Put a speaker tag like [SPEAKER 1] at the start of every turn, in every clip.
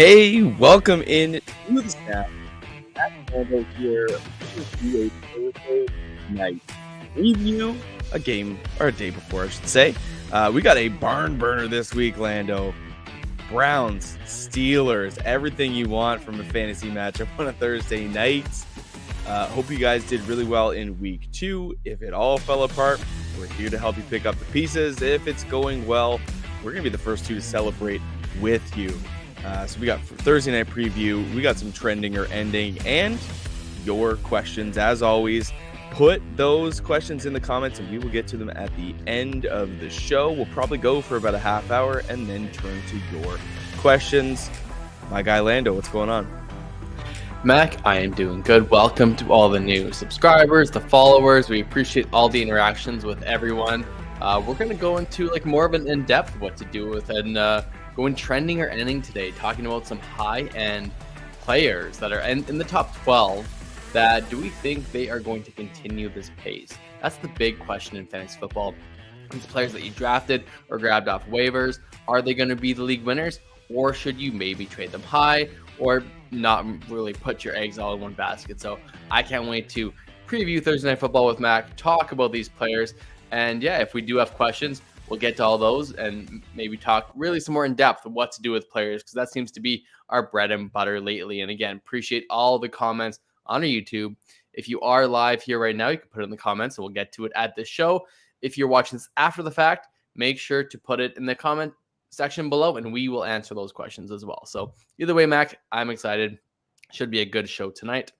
[SPEAKER 1] Hey, welcome in to the snap. Mack and Landon here. Do a Thursday night review, a game or a day before, I should say. We got a barn burner this week, Lando. Browns, Steelers, everything you want from a fantasy matchup on a Thursday night. Hope you guys did really well in week 2. If it all fell apart, we're here to help you pick up the pieces. If it's going well, we're going to be the first 2 to celebrate with you. So we got Thursday night preview, we got some trending or ending, and your questions. As always, put those questions in the comments and we will get to them at the end of the show. We'll probably go for about a half hour and then turn to your questions. My guy Lando, what's going on?
[SPEAKER 2] Mac, I am doing good. Welcome to all the new subscribers, the followers. We appreciate all the interactions with everyone. We're going to go into more of an in-depth what to do with and going trending or ending today, talking about some high-end players that are in the top 12 that do we think they are going to continue this pace? That's the big question in fantasy football. These players that you drafted or grabbed off waivers, are they going to be the league winners, or should you maybe trade them high or not really put your eggs all in one basket? So I can't wait to preview Thursday Night Football with Mac, talk about these players, and yeah, if we do have questions, we'll get to all those and maybe talk really some more in depth of what to do with players, because that seems to be our bread and butter lately. And again, appreciate all the comments on our YouTube. If you are live here right now, you can put it in the comments and we'll get to it at the show. If you're watching this after the fact, make sure to put it in the comment section below and we will answer those questions as well. So either way, Mac, I'm excited. Should be a good show tonight.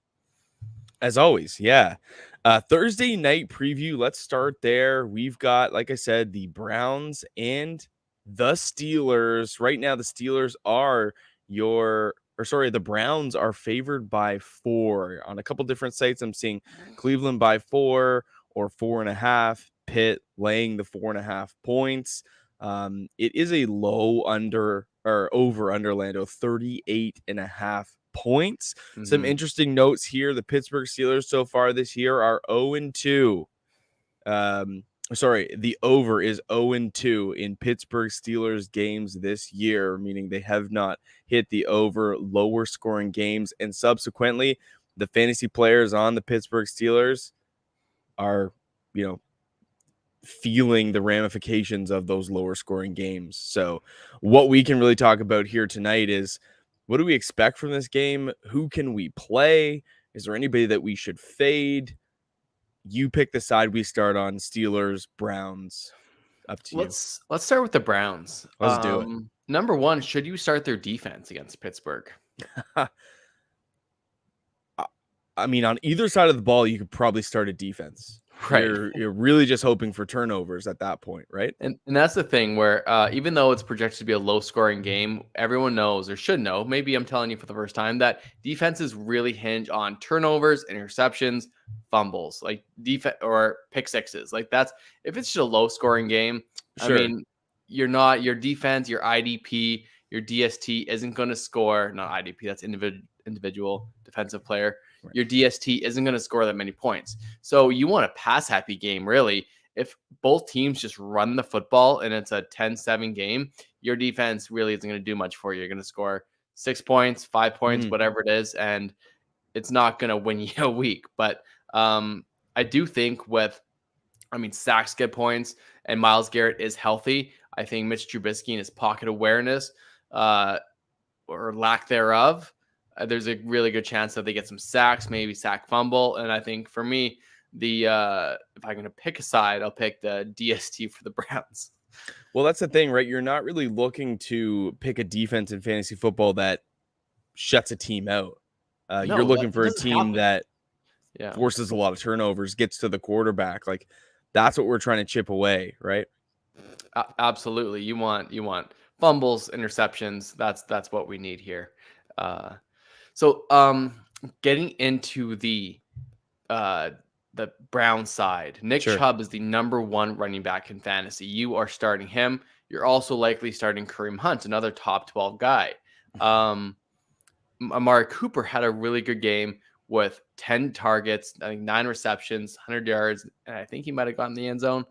[SPEAKER 1] As always, yeah. Thursday night preview. Let's start there. We've got, like I said, the Browns and the Steelers. Right now, the Steelers are the Browns are favored by 4 on a couple different sites. I'm seeing Cleveland by 4 or 4.5. Pitt laying the 4.5 points. It is a low under or over Lando, 38.5 points. Some interesting notes here. The Pittsburgh Steelers so far this year are 0-2. The over is 0-2 in Pittsburgh Steelers games this year, meaning they have not hit the over lower scoring games. And subsequently, the fantasy players on the Pittsburgh Steelers are, feeling the ramifications of those lower scoring games. So what we can really talk about here tonight is, what do we expect from this game? Who can we play? Is there anybody that we should fade? You pick the side. We start on Steelers, Browns. Up to you.
[SPEAKER 2] Let's start with the Browns.
[SPEAKER 1] Let's do it.
[SPEAKER 2] Number one, should you start their defense against Pittsburgh?
[SPEAKER 1] I mean, on either side of the ball, you could probably start a defense.
[SPEAKER 2] Right.
[SPEAKER 1] You're really just hoping for turnovers at that point, right?
[SPEAKER 2] And that's the thing where even though it's projected to be a low-scoring game, everyone knows or should know, maybe I'm telling you for the first time, that defenses really hinge on turnovers, interceptions, fumbles, like defense or pick sixes. Like that's if it's just a low-scoring game. Sure. I mean, your defense, your IDP, your DST isn't going to score. Not IDP, that's individual defensive player. Right. Your DST isn't going to score that many points. So you want a pass-happy game, really. If both teams just run the football and it's a 10-7 game, your defense really isn't going to do much for you. You're going to score 6 points, 5 points, whatever it is, and it's not going to win you a week. But I do think sacks get points, and Myles Garrett is healthy. I think Mitch Trubisky and his pocket awareness or lack thereof, there's a really good chance that they get some sacks, maybe sack fumble. And I think for me, if I'm going to pick a side, I'll pick the DST for the Browns.
[SPEAKER 1] Well, that's the thing, right? You're not really looking to pick a defense in fantasy football that shuts a team out. You're looking for a team that forces a lot of turnovers, gets to the quarterback. Like that's what we're trying to chip away, right?
[SPEAKER 2] Absolutely. You want fumbles, interceptions. That's what we need here. So getting into the Brown side, Nick Chubb is the number 1 running back in fantasy. You are starting him. You're also likely starting Kareem Hunt, another top 12 guy. Amari Cooper had a really good game with 10 targets, I think 9 receptions, 100 yards, and I think he might have gotten the end zone.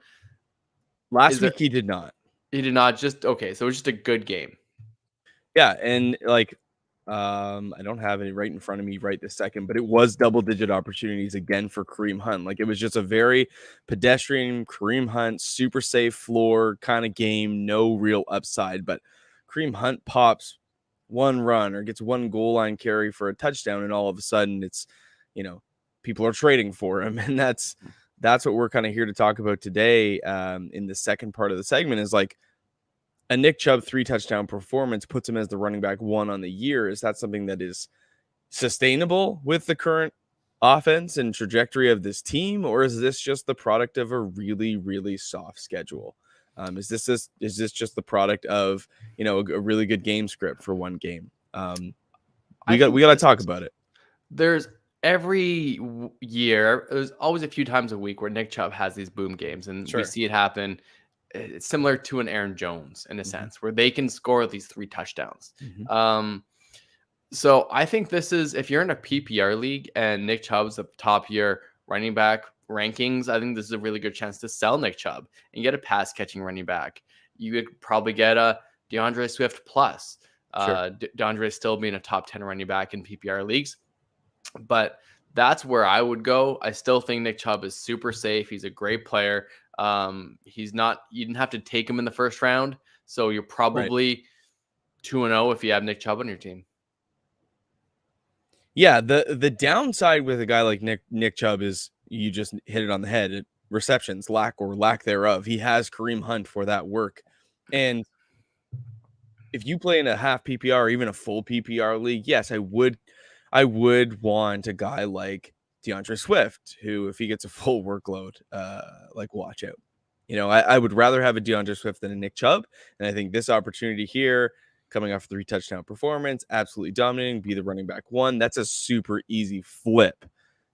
[SPEAKER 1] Last week he did not.
[SPEAKER 2] He did not. So it was just a good game.
[SPEAKER 1] Yeah, and I don't have any right in front of me right this second, but it was double-digit opportunities again for Kareem Hunt. Like, it was just a very pedestrian Kareem Hunt, super safe floor kind of game, no real upside. But Kareem Hunt pops one run or gets one goal line carry for a touchdown, and all of a sudden it's, people are trading for him. And that's what we're kind of here to talk about today, in the second part of the segment, is like, a Nick Chubb 3-touchdown performance puts him as the running back 1 on the year. Is that something that is sustainable with the current offense and trajectory of this team, or is this just the product of a really, really soft schedule? Is this just the product of a really good game script for one game? We got to talk about it.
[SPEAKER 2] There's year, there's always a few times a week where Nick Chubb has these boom games, and we see it happen. It's similar to an Aaron Jones in a sense, where they can score these 3 touchdowns. So I think this is, if you're in a PPR league and Nick Chubb's at the top of your running back rankings, I think this is a really good chance to sell Nick Chubb and get a pass catching running back. You could probably get a DeAndre Swift plus. DeAndre still being a top 10 running back in PPR leagues, but that's where I would go. I still think Nick Chubb is super safe. He's a great player. You didn't have to take him in the first round. So you're probably 2-0 if you have Nick Chubb on your team.
[SPEAKER 1] Yeah. The downside with a guy like Nick Chubb is, you just hit it on the head. Receptions, lack thereof. He has Kareem Hunt for that work. And if you play in a half PPR or even a full PPR league, yes, I would want a guy like DeAndre Swift, who, if he gets a full workload, watch out. I would rather have a DeAndre Swift than a Nick Chubb. And I think this opportunity here, coming off a 3-touchdown performance, absolutely dominating, be the running back 1, that's a super easy flip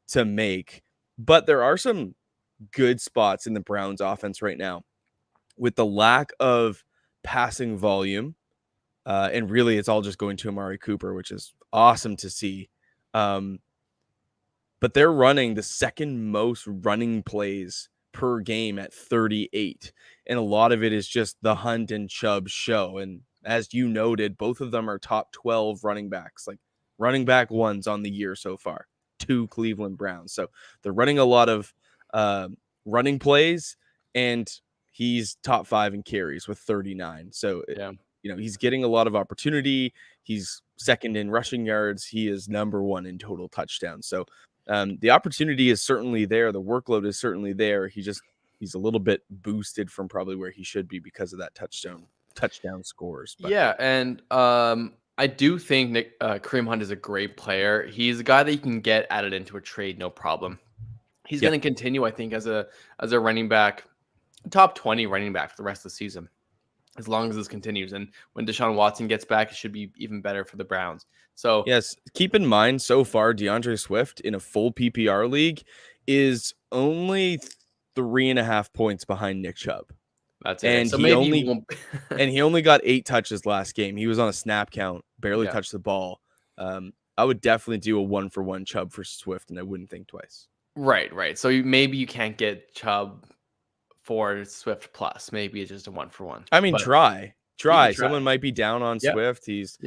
[SPEAKER 1] to make. But there are some good spots in the Browns offense right now with the lack of passing volume. And really, it's all just going to Amari Cooper, which is awesome to see. But they're running the second most running plays per game at 38. And a lot of it is just the Hunt and Chubb show. And as you noted, both of them are top 12 running backs, like running back 1s on the year so far, 2 Cleveland Browns. So they're running a lot of running plays, and he's top 5 in carries with 39. So, he's getting a lot of opportunity. He's second in rushing yards. He is number 1 in total touchdowns. So the opportunity is certainly there. The workload is certainly there. He's a little bit boosted from probably where he should be because of that touchdown scores. But.
[SPEAKER 2] Yeah, and I do think Kareem Hunt is a great player. He's a guy that you can get added into a trade, no problem. He's going to continue, I think, as a running back, top 20 running back for the rest of the season, as long as this continues. And when Deshaun Watson gets back, it should be even better for the Browns. So
[SPEAKER 1] yes, keep in mind, so far, DeAndre Swift in a full PPR league is only 3.5 points behind Nick Chubb.
[SPEAKER 2] That's it.
[SPEAKER 1] And
[SPEAKER 2] so
[SPEAKER 1] he only got 8 touches last game. He was on a snap count, barely touched the ball. I would definitely do a 1-for-1 Chubb for Swift, and I wouldn't think twice.
[SPEAKER 2] Right. So maybe you can't get Chubb for Swift plus. Maybe it's just a 1-for-1.
[SPEAKER 1] I mean, try. Someone might be down on Swift. He's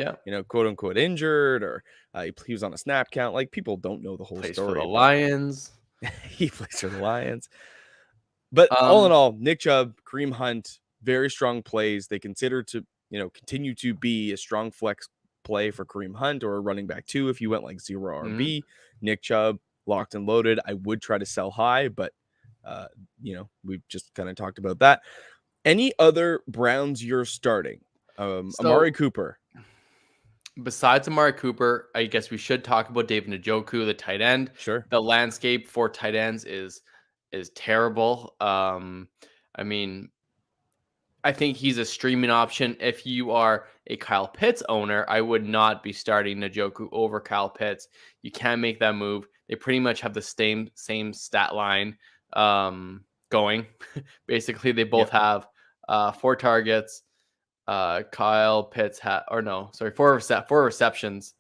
[SPEAKER 1] quote unquote injured, or he was on a snap count. Like, people don't know the whole story.
[SPEAKER 2] For the Lions.
[SPEAKER 1] He plays for the Lions. But all in all, Nick Chubb, Kareem Hunt, very strong plays. They consider to continue to be a strong flex play for Kareem Hunt, or a running back 2 if you went like 0 RB. Nick Chubb, locked and loaded. I would try to sell high, but we've just kind of talked about that. Any other Browns you're starting? Amari Cooper.
[SPEAKER 2] Besides Amari Cooper, I guess we should talk about David Njoku, the tight end.
[SPEAKER 1] Sure.
[SPEAKER 2] The landscape for tight ends is terrible. I mean, I think he's a streaming option. If you are a Kyle Pitts owner, I would not be starting Njoku over Kyle Pitts. You can't make that move. They pretty much have the same stat line going. Basically, they both have 4 targets. Kyle Pitts 4 receptions.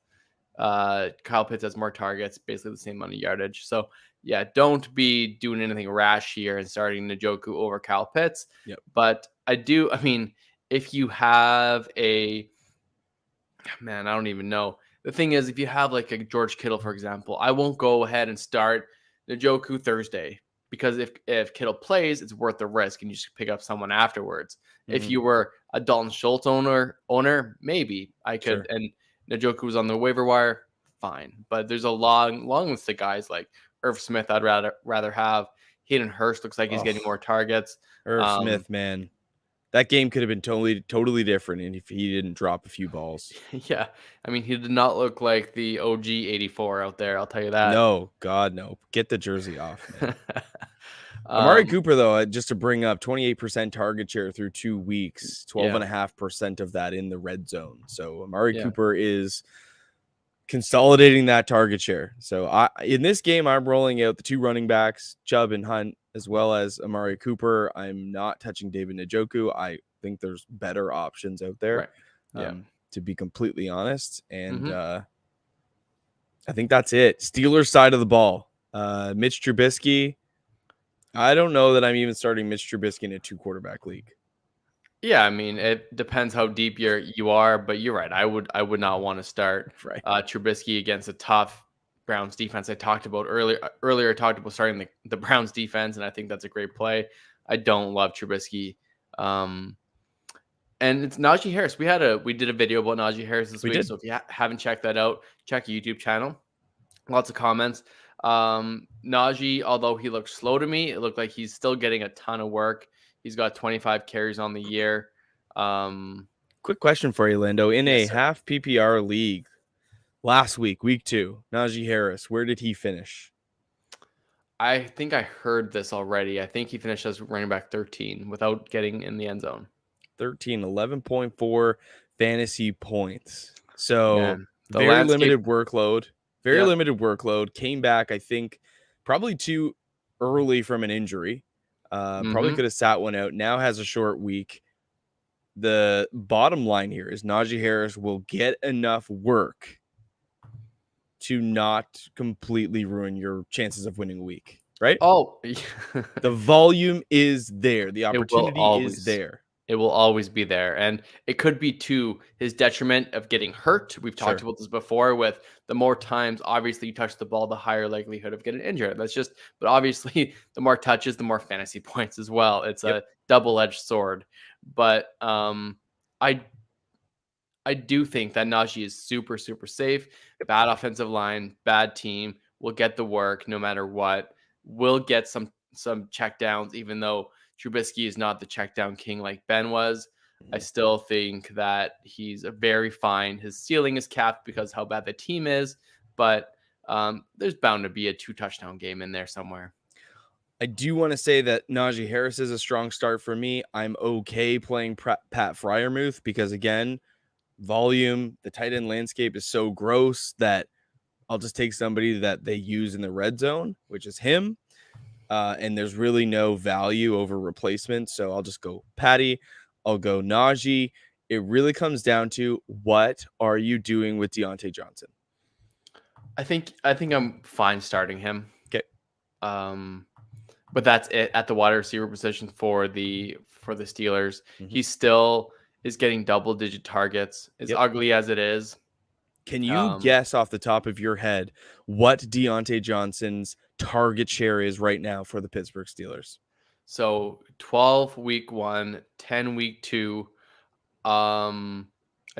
[SPEAKER 2] Kyle Pitts has more targets, basically the same amount of yardage. So yeah, don't be doing anything rash here and starting Njoku over Kyle Pitts.
[SPEAKER 1] Yep.
[SPEAKER 2] But I mean, if you have I don't even know. the thing is, if you have like a George Kittle, for example, I won't go ahead and start Njoku Thursday because if Kittle plays, it's worth the risk and you just pick up someone afterwards. If you were a Dalton Schultz owner, maybe I could, and Njoku was on the waiver wire, fine. But there's a long list of guys like Irv Smith I'd rather have. Hayden Hurst looks like he's getting more targets.
[SPEAKER 1] Irv Smith, man. That game could have been totally different if he didn't drop a few balls.
[SPEAKER 2] Yeah. I mean, he did not look like the OG 84 out there, I'll tell you that.
[SPEAKER 1] No, God, no. Get the jersey off, man. Amari Cooper, though, just to bring up 28% target share through 2 weeks, 12.5% of that in the red zone. So Amari Cooper is consolidating that target share. So in this game, I'm rolling out the 2 running backs, Chubb and Hunt, as well as Amari Cooper. I'm not touching David Njoku. I think there's better options out there, to be completely honest. And I think that's it. Steelers side of the ball. Mitch Trubisky. I don't know that I'm even starting Mitch Trubisky in a 2-quarterback league.
[SPEAKER 2] Yeah, I mean, it depends how deep you are, but you're right. I would not want to start Trubisky against a tough Browns defense. I talked about earlier. I talked about starting the Browns defense, and I think that's a great play. I don't love Trubisky, and it's Najee Harris. We did a video about Najee Harris this week. So if you haven't checked that out, check the YouTube channel. Lots of comments. Najee, although he looked slow to me, it looked like he's still getting a ton of work. He's got 25 carries on the year.
[SPEAKER 1] Quick question for you, Lando. In a half PPR league last week, week 2, Najee Harris, where did he finish?
[SPEAKER 2] I think I heard this already. I think he finished as running back 13 without getting in the end zone.
[SPEAKER 1] 11.4 fantasy points. So very limited workload. Limited workload. Came back, I think, probably too early from an injury. Probably could have sat one out. Now has a short week. The bottom line here is Najee Harris will get enough work to not completely ruin your chances of winning a week, right?
[SPEAKER 2] Oh,
[SPEAKER 1] the volume is there. The opportunity is there.
[SPEAKER 2] It will always be there. And it could be to his detriment of getting hurt. We've talked about this before with the more times, obviously, you touch the ball, the higher likelihood of getting injured. But obviously, the more touches, the more fantasy points as well. It's a double-edged sword. But I do think that Najee is super, super safe. Bad offensive line, bad team, will get the work no matter what. Will get some check downs, even though Trubisky is not the check down king like Ben was. I still think that he's a very fine. His ceiling is capped because how bad the team is, but there's bound to be a 2-touchdown game in there somewhere.
[SPEAKER 1] I do want to say that Najee Harris is a strong start for me. I'm okay playing Pat Freiermuth because, again, volume, the tight end landscape is so gross that I'll just take somebody that they use in the red zone, which is him. And there's really no value over replacement. So I'll just go Patty. I'll go Najee. It really comes down to what are you doing with Deontay Johnson?
[SPEAKER 2] I think I'm fine starting him.
[SPEAKER 1] Okay.
[SPEAKER 2] But that's it at the wide receiver position for the Steelers. He still is getting double-digit targets, as ugly as it is.
[SPEAKER 1] Can you guess off the top of your head what Deontay Johnson's target share is right now for the Pittsburgh Steelers?
[SPEAKER 2] So 12 week 1, 10 week 2. I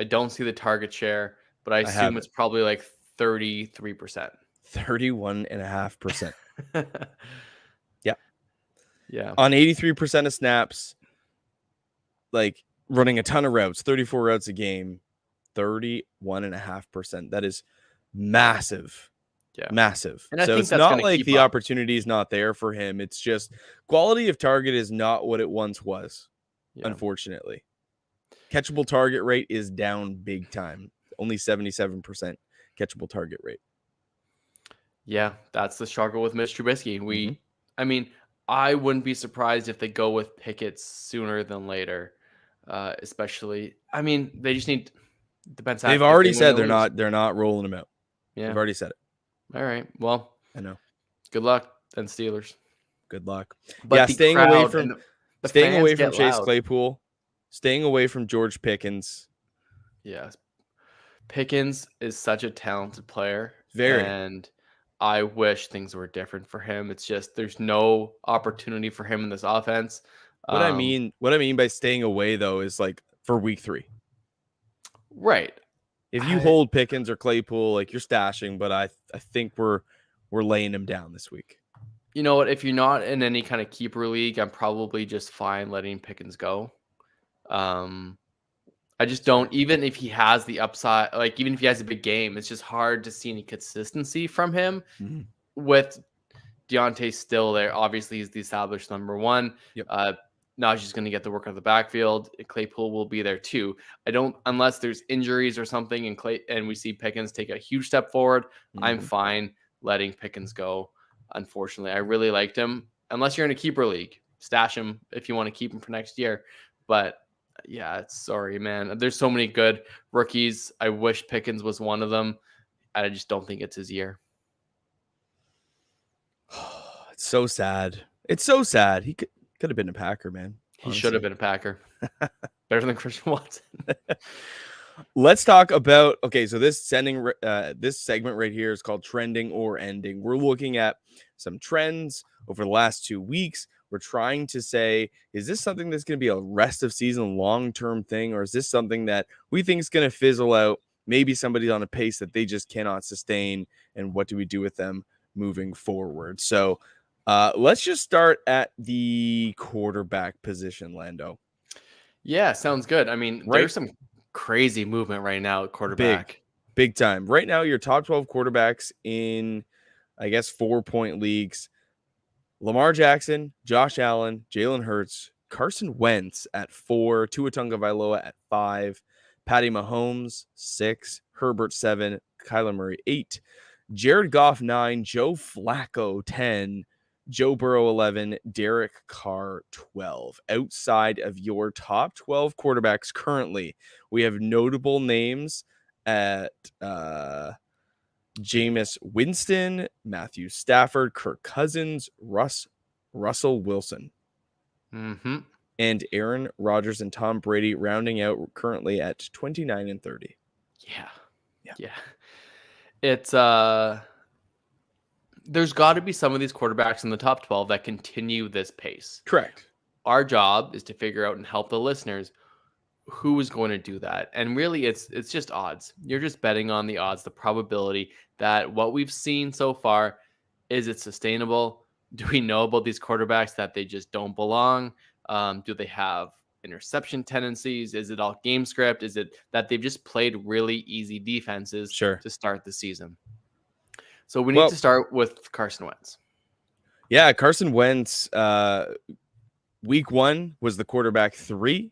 [SPEAKER 2] don't see the target share, but I assume it's probably like 33%.
[SPEAKER 1] 31.5%.
[SPEAKER 2] Yeah.
[SPEAKER 1] On 83% of snaps, like running a ton of routes, 34 routes a game, 31.5%. That is massive. Yeah. Massive. And so it's not like the opportunity is not there for him. It's just quality of target is not what it once was, unfortunately. Catchable target rate is down big time. Only 77% catchable target rate. Yeah,
[SPEAKER 2] that's the struggle with Mitch Trubisky. I mean, I wouldn't be surprised if they go with Pickett sooner than later. Especially, I mean, they just need. Depends.
[SPEAKER 1] They've already said they're not rolling him out.
[SPEAKER 2] Yeah,
[SPEAKER 1] they've already said it.
[SPEAKER 2] All right. Well,
[SPEAKER 1] I know.
[SPEAKER 2] Good luck, then Steelers.
[SPEAKER 1] Good luck. But staying away from Chase Claypool, staying away from George Pickens.
[SPEAKER 2] Yeah. Pickens is such a talented player,
[SPEAKER 1] Very.
[SPEAKER 2] and I wish things were different for him. It's just there's no opportunity for him in this offense.
[SPEAKER 1] What I mean by staying away though is like for week 3.
[SPEAKER 2] Right.
[SPEAKER 1] If you
[SPEAKER 2] I,
[SPEAKER 1] hold Pickens or Claypool, like you're stashing, but I think we're laying him down this week.
[SPEAKER 2] you know what? If you're not in any kind of keeper league, I'm probably just fine letting Pickens go. I just don't, even if he has the upside, like even if he has a big game, it's just hard to see any consistency from him
[SPEAKER 1] Mm-hmm.
[SPEAKER 2] with Deontay still there. Obviously, he's the established number one.
[SPEAKER 1] Yep.
[SPEAKER 2] Najee's going to get the work out of the backfield. Claypool will be there too. I don't, unless there's injuries or something, and we see Pickens take a huge step forward.
[SPEAKER 1] Mm-hmm.
[SPEAKER 2] I'm fine letting Pickens go. Unfortunately, I really liked him. Unless you're in a keeper league, stash him if you want to keep him for next year. But yeah, sorry, man. There's so many good rookies. I wish Pickens was one of them. I just don't think it's his year.
[SPEAKER 1] It's so sad. It's so sad. He could have been a Packer, man.
[SPEAKER 2] He should have been a Packer. Better than Christian Watson.
[SPEAKER 1] Let's talk about, okay, so this segment right here is called Trending or Ending. We're looking at some trends over the last 2 weeks. We're trying to say, is this something that's going to be a rest of season long-term thing, or is this something that we think is going to fizzle out? Maybe somebody's on a pace that they just cannot sustain, and what do we do with them moving forward? So let's just start at the quarterback position, Lando.
[SPEAKER 2] Yeah, sounds good. I mean, there's some crazy movement right now at quarterback.
[SPEAKER 1] Big time. Right now, your top 12 quarterbacks in, I guess, 4-point leagues. Lamar Jackson, Josh Allen, Jalen Hurts, Carson Wentz at 4, Tua Tagovailoa at 5, Patty Mahomes 6, Herbert 7, Kyler Murray 8, Jared Goff 9, Joe Flacco 10, Joe Burrow 11, Derek Carr 12. Outside of your top 12 quarterbacks currently, we have notable names at Jameis Winston, Matthew Stafford, Kirk Cousins, Russell Wilson, and Aaron Rodgers and Tom Brady, rounding out currently at 29 and 30.
[SPEAKER 2] Yeah. It's there's got to be some of these quarterbacks in the top 12 that continue this pace.
[SPEAKER 1] Correct.
[SPEAKER 2] Our job is to figure out and help the listeners who is going to do that. And really, it's just odds. You're just betting on the odds, the probability that what we've seen so far, is it sustainable? Do we know about these quarterbacks that they just don't belong? Do they have interception tendencies? Is it all game script? Is it that they've just played really easy defenses to start the season? So we need to start with Carson Wentz.
[SPEAKER 1] Yeah, Carson Wentz, week 1 was the quarterback 3,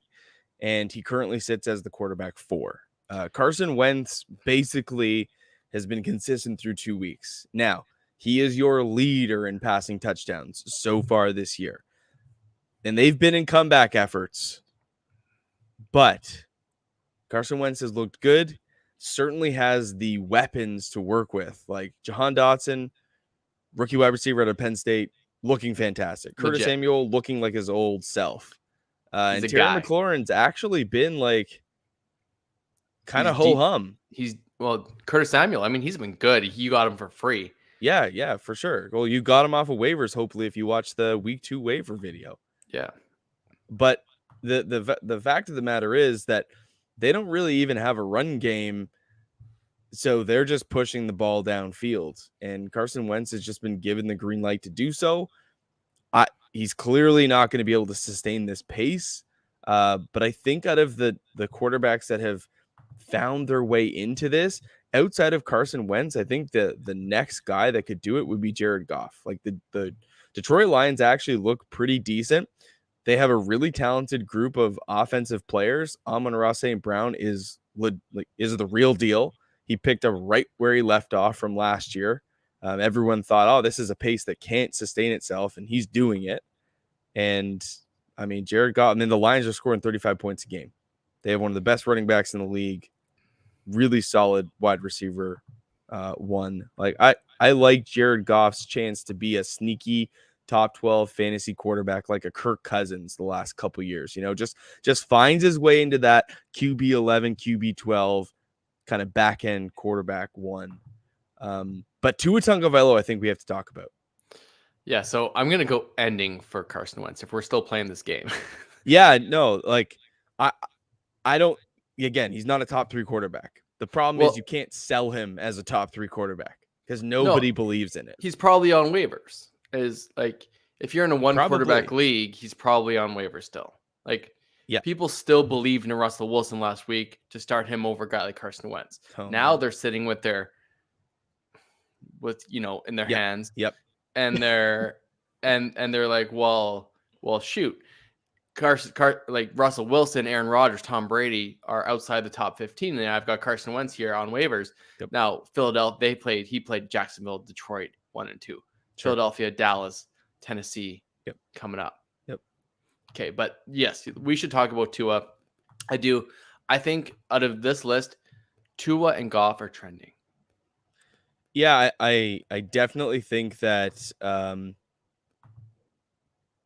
[SPEAKER 1] and he currently sits as the quarterback 4. Carson Wentz basically has been consistent through 2 weeks. Now, he is your leader in passing touchdowns so far this year. And they've been in comeback efforts. But Carson Wentz has looked good. Certainly has the weapons to work with. Like Jahan Dotson, rookie wide receiver out of Penn State, looking fantastic. Curtis Samuel looking like his old self. And Terry McLaurin's actually been like kind of ho-hum.
[SPEAKER 2] Curtis Samuel, I mean, he's been good. You got him for free.
[SPEAKER 1] Yeah, for sure. Well, you got him off of waivers, hopefully, if you watch the week 2 waiver video.
[SPEAKER 2] Yeah.
[SPEAKER 1] But the fact of the matter is that they don't really even have a run game, so they're just pushing the ball downfield. And Carson Wentz has just been given the green light to do so. He's clearly not going to be able to sustain this pace. But I think out of the quarterbacks that have found their way into this, outside of Carson Wentz, I think the next guy that could do it would be Jared Goff. Like the Detroit Lions actually look pretty decent. They have a really talented group of offensive players. Amon-Ra St. Brown is the real deal. He picked up right where he left off from last year. Everyone thought, oh, this is a pace that can't sustain itself, and he's doing it. And, I mean, Jared Goff, and then the Lions are scoring 35 points a game. They have one of the best running backs in the league. Really solid wide receiver one. Like I like Jared Goff's chance to be a sneaky top 12 fantasy quarterback like a Kirk Cousins the last couple years. You know, just finds his way into that QB 11, QB 12, kind of back end quarterback one. But Tua Tagovailoa, I think we have to talk about.
[SPEAKER 2] Yeah, so I'm gonna go ending for Carson Wentz if we're still playing this game.
[SPEAKER 1] Yeah, no, like I don't. Again, he's not a top 3 quarterback. The problem is you can't sell him as a top 3 quarterback because nobody believes in it.
[SPEAKER 2] He's probably on waivers. Is like if you're in a one quarterback league, he's probably on waivers still. Like people still believed in Russell Wilson last week to start him over a guy like Carson Wentz. Now they're sitting with in their hands.
[SPEAKER 1] Yep.
[SPEAKER 2] And they're like, well, shoot. Like Russell Wilson, Aaron Rodgers, Tom Brady are outside the top 15, and I've got Carson Wentz here on waivers.
[SPEAKER 1] Yep.
[SPEAKER 2] Now, Philadelphia, he played Jacksonville, Detroit, 1 and 2. Sure. Philadelphia, Dallas, Tennessee, coming up.
[SPEAKER 1] Yep.
[SPEAKER 2] Okay, but yes, we should talk about Tua. I do. I think out of this list, Tua and Goff are trending.
[SPEAKER 1] Yeah, I definitely think that.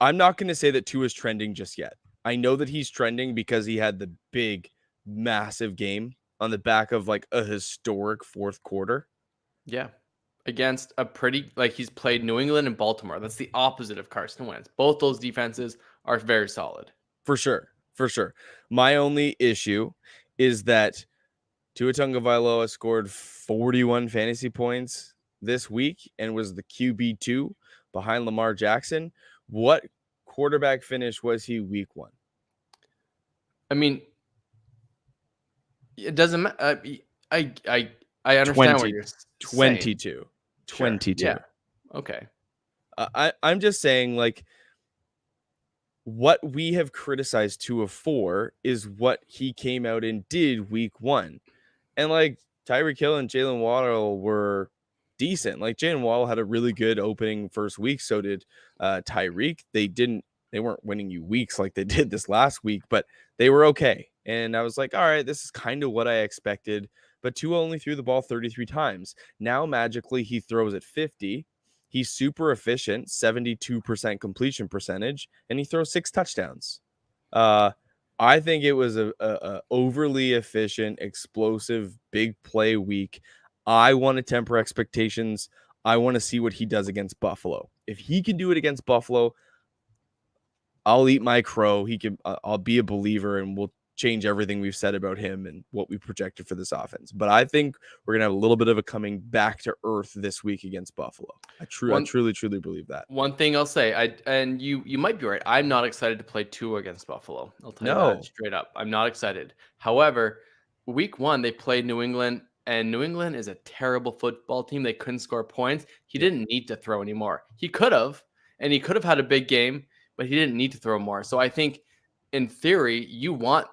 [SPEAKER 1] I'm not going to say that Tua is trending just yet. I know that he's trending because he had the big, massive game on the back of like a historic fourth quarter.
[SPEAKER 2] Yeah. Against he's played New England and Baltimore. That's the opposite of Carson Wentz. Both those defenses are very solid.
[SPEAKER 1] For sure. My only issue is that Tua Tagovailoa scored 41 fantasy points this week and was the QB2 behind Lamar Jackson. What quarterback finish was he week 1?
[SPEAKER 2] I mean, it doesn't matter. I understand what you're saying.
[SPEAKER 1] 22.
[SPEAKER 2] Sure.
[SPEAKER 1] 22.
[SPEAKER 2] Yeah. Okay.
[SPEAKER 1] I'm just saying, like, what we have criticized Tua for is what he came out and did week 1. And, like, Tyreek Hill and Jalen Waddle were decent. Like, Jalen Waddle had a really good opening first week. So did Tyreek. They weren't winning you weeks like they did this last week, but they were okay. And I was like, all right, this is kind of what I expected. But Tua only threw the ball 33 times. Now, magically, he throws at 50. He's super efficient, 72% completion percentage, and he throws 6 touchdowns. I think it was a overly efficient, explosive, big play week. I want to temper expectations. I want to see what he does against Buffalo. If he can do it against Buffalo, I'll eat my crow. I'll be a believer, and we'll change everything we've said about him and what we projected for this offense. But I think we're gonna have a little bit of a coming back to earth this week against Buffalo. I truly believe that.
[SPEAKER 2] One thing I'll say, you might be right. I'm not excited to play Tua against Buffalo. I'll tell you that straight up. I'm not excited. However, week 1 they played New England, and New England is a terrible football team. They couldn't score points. He didn't need to throw anymore. He could have, and he could have had a big game, but he didn't need to throw more. So I think, in theory, you want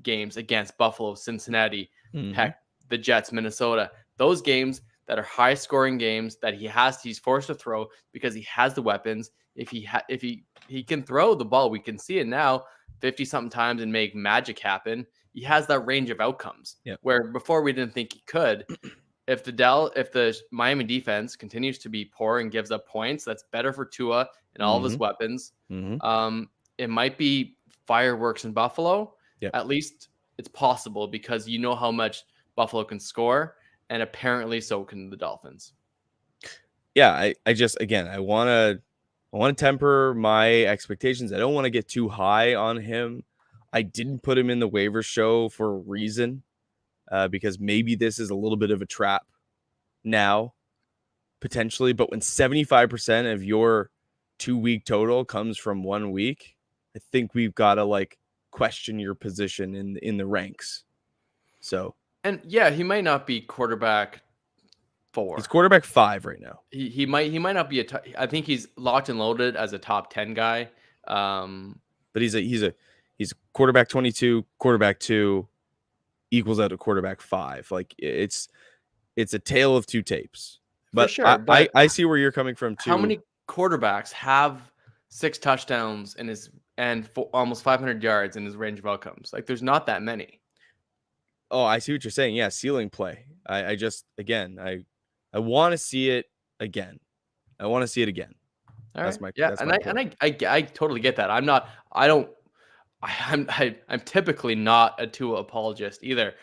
[SPEAKER 2] games against Buffalo, Cincinnati, heck, the Jets, Minnesota. Those games that are high-scoring games that he's forced to throw because he has the weapons. If he can throw the ball, we can see it now 50-something times and make magic happen. He has that range of outcomes.
[SPEAKER 1] Yep.
[SPEAKER 2] Where before we didn't think he could. If the Miami defense continues to be poor and gives up points, that's better for Tua and all of his weapons. It might be fireworks in Buffalo.
[SPEAKER 1] Yep.
[SPEAKER 2] At least it's possible because you know how much Buffalo can score, and apparently so can the Dolphins.
[SPEAKER 1] Yeah, I want to temper my expectations. I don't want to get too high on him. I didn't put him in the waiver show for a reason, because maybe this is a little bit of a trap now, potentially. But when 75% of your 2-week total comes from 1 week, I think we've got to question your position in the ranks. So,
[SPEAKER 2] and yeah, he might not be quarterback 4.
[SPEAKER 1] He's quarterback 5 right now.
[SPEAKER 2] He might not be I think he's locked and loaded as a top 10 guy.
[SPEAKER 1] But he's quarterback 22, quarterback 2 equals out to quarterback 5. Like it's a tale of two tapes. But,
[SPEAKER 2] sure,
[SPEAKER 1] I see where you're coming from too.
[SPEAKER 2] How many quarterbacks have 6 touchdowns and almost 500 yards in his range of outcomes? Like, there's not that many.
[SPEAKER 1] Oh, I see what you're saying. Yeah, ceiling play. I want to see it again. I want to see it again.
[SPEAKER 2] All
[SPEAKER 1] that's
[SPEAKER 2] right.
[SPEAKER 1] my
[SPEAKER 2] I totally get that. I'm typically not a Tua apologist either.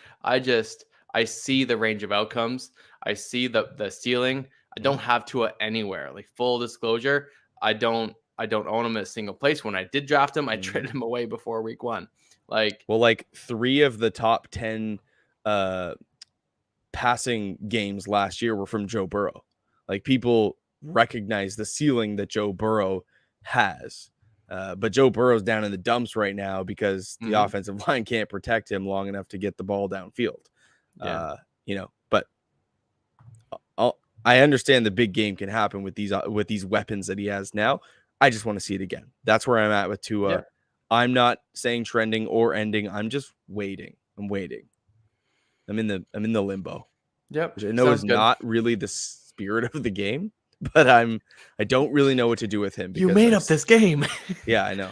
[SPEAKER 2] I see the range of outcomes. I see the ceiling. I don't have Tua anywhere. Like, full disclosure, I don't own him in a single place. When I did draft him, I traded him away before week 1. Like,
[SPEAKER 1] well, like 3 of the top 10 passing games last year were from Joe Burrow. Like, people recognize the ceiling that Joe Burrow has. But Joe Burrow's down in the dumps right now because the offensive line can't protect him long enough to get the ball downfield.
[SPEAKER 2] Yeah.
[SPEAKER 1] But I understand the big game can happen with these weapons that he has now. I just want to see it again. That's where I'm at with Tua. Yeah. I'm not saying trending or ending. I'm just waiting. I'm waiting. I'm in the limbo.
[SPEAKER 2] Yep.
[SPEAKER 1] Which I know is not really the spirit of the game, but I don't really know what to do with him.
[SPEAKER 2] You made up this game.
[SPEAKER 1] Yeah, I know.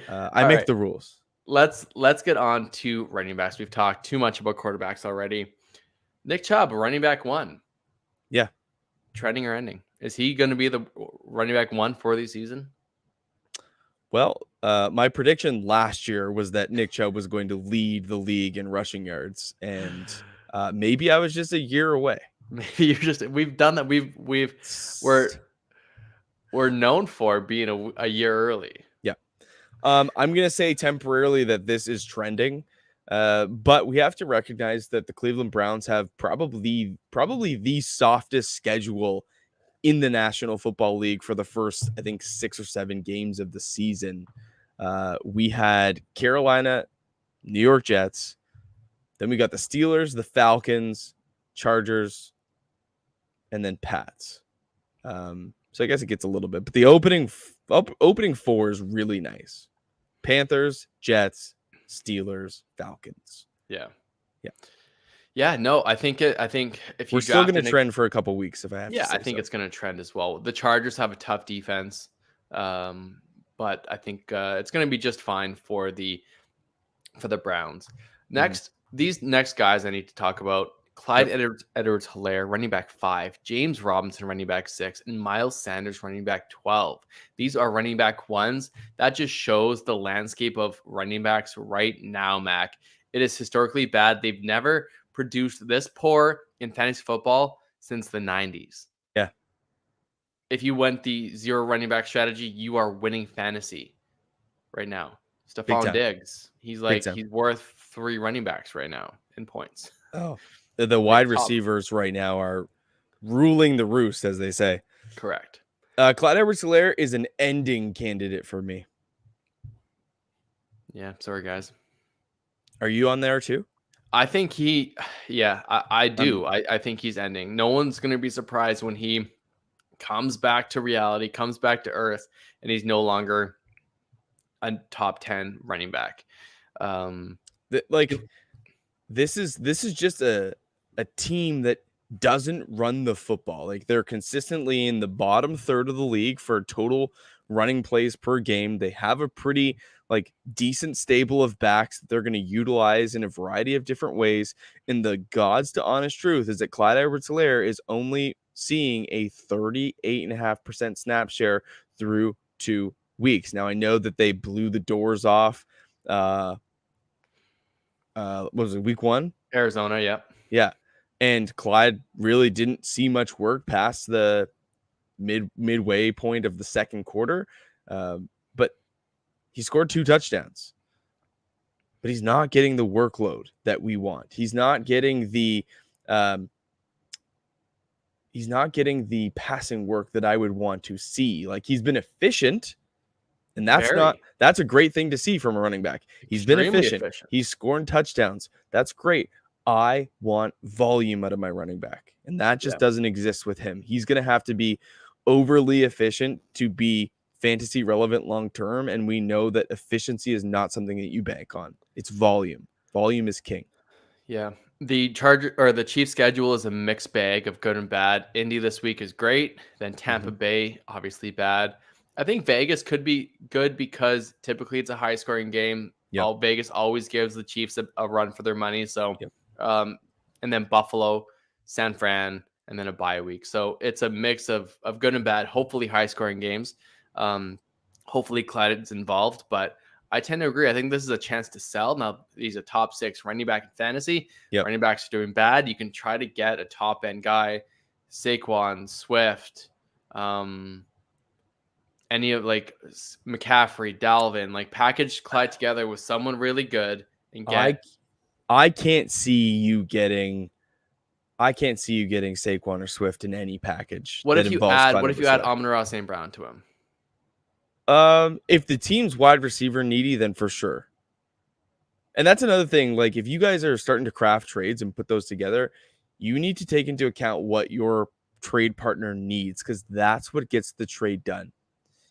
[SPEAKER 1] I make the rules.
[SPEAKER 2] Let's get on to running backs. We've talked too much about quarterbacks already. Nick Chubb, running back 1.
[SPEAKER 1] Yeah.
[SPEAKER 2] Trending or ending? Is he going to be the running back 1 for the season?
[SPEAKER 1] Well, my prediction last year was that Nick Chubb was going to lead the league in rushing yards, and maybe I was just a year away.
[SPEAKER 2] Maybe we've done that. We're known for being a year early.
[SPEAKER 1] Yeah. I'm gonna say temporarily that this is trending, but we have to recognize that the Cleveland Browns have probably the softest schedule in the National Football League for the first, I think, 6 or 7 games of the season. We had Carolina, New York Jets, then we got the Steelers, the Falcons, Chargers, and then Pats. So I guess it gets a little bit, but the opening 4 is really nice. Panthers, Jets, Steelers, Falcons.
[SPEAKER 2] Yeah, no, I think if
[SPEAKER 1] we're still going to trend for a couple weeks, if I have to say
[SPEAKER 2] I think it's going to trend as well. The Chargers have a tough defense, but I think it's going to be just fine for the Browns. Next, these next guys I need to talk about: Clyde Edwards-Helaire, running back 5, James Robinson, running back 6, and Miles Sanders, running back 12. These are running back 1s. That just shows the landscape of running backs right now, Mac. It is historically bad. They've never produced this poor in fantasy football since the 90s.
[SPEAKER 1] Yeah.
[SPEAKER 2] If you went the 0 running back strategy, you are winning fantasy right now. Stephon Diggs, he's worth 3 running backs right now in points.
[SPEAKER 1] Oh, the wide receivers right now are ruling the roost, as they say.
[SPEAKER 2] Correct.
[SPEAKER 1] Clyde Edwards-Helaire is an ending candidate for me.
[SPEAKER 2] Yeah, sorry guys.
[SPEAKER 1] Are you on there too?
[SPEAKER 2] I think I do. I think he's ending. No one's going to be surprised when he comes back to reality, comes back to earth, and he's no longer a top 10 running back.
[SPEAKER 1] This is just a team that doesn't run the football. Like, they're consistently in the bottom third of the league for total running plays per game. They have a pretty decent stable of backs that they're going to utilize in a variety of different ways. And the God's to honest truth is that Clyde Edwards-Helaire is only seeing a 38.5% snap share through 2 weeks. Now, I know that they blew the doors off. What was it, week 1?
[SPEAKER 2] Arizona,
[SPEAKER 1] yeah. And Clyde really didn't see much work past the midway point of the second quarter. But he scored 2 touchdowns. But he's not getting the workload that we want. He's not getting the passing work that I would want to see. Like, he's been efficient, and that's a great thing to see from a running back. He's been efficient. He's scoring touchdowns. That's great. I want volume out of my running back, and that just doesn't exist with him. He's going to have to be overly efficient to be fantasy relevant long term, and we know that efficiency is not something that you bank on. It's volume. Volume is king.
[SPEAKER 2] Yeah. The Chiefs schedule is a mixed bag of good and bad. Indy this week is great. Then Tampa Bay, obviously bad. I think Vegas could be good because typically it's a high scoring game. Yep. Vegas always gives the Chiefs a run for their money. So, and then Buffalo, San Fran, and then a bye week. So it's a mix of good and bad, hopefully high scoring games. Hopefully Clyde's involved, but I tend to agree. I think this is a chance to sell. Now, he's a top 6 running back in fantasy.
[SPEAKER 1] Yep.
[SPEAKER 2] Running backs are doing bad. You can try to get a top end guy, Saquon, Swift, any of like McCaffrey, Dalvin, like package Clyde together with someone really good and get.
[SPEAKER 1] I can't see you getting Saquon or Swift in any package.
[SPEAKER 2] What if you add
[SPEAKER 1] Swift.
[SPEAKER 2] Amon-Ra St. Brown to him?
[SPEAKER 1] If the team's wide receiver needy, then for sure. And that's another thing. Like, if you guys are starting to craft trades and put those together, you need to take into account what your trade partner needs, because that's what gets the trade done.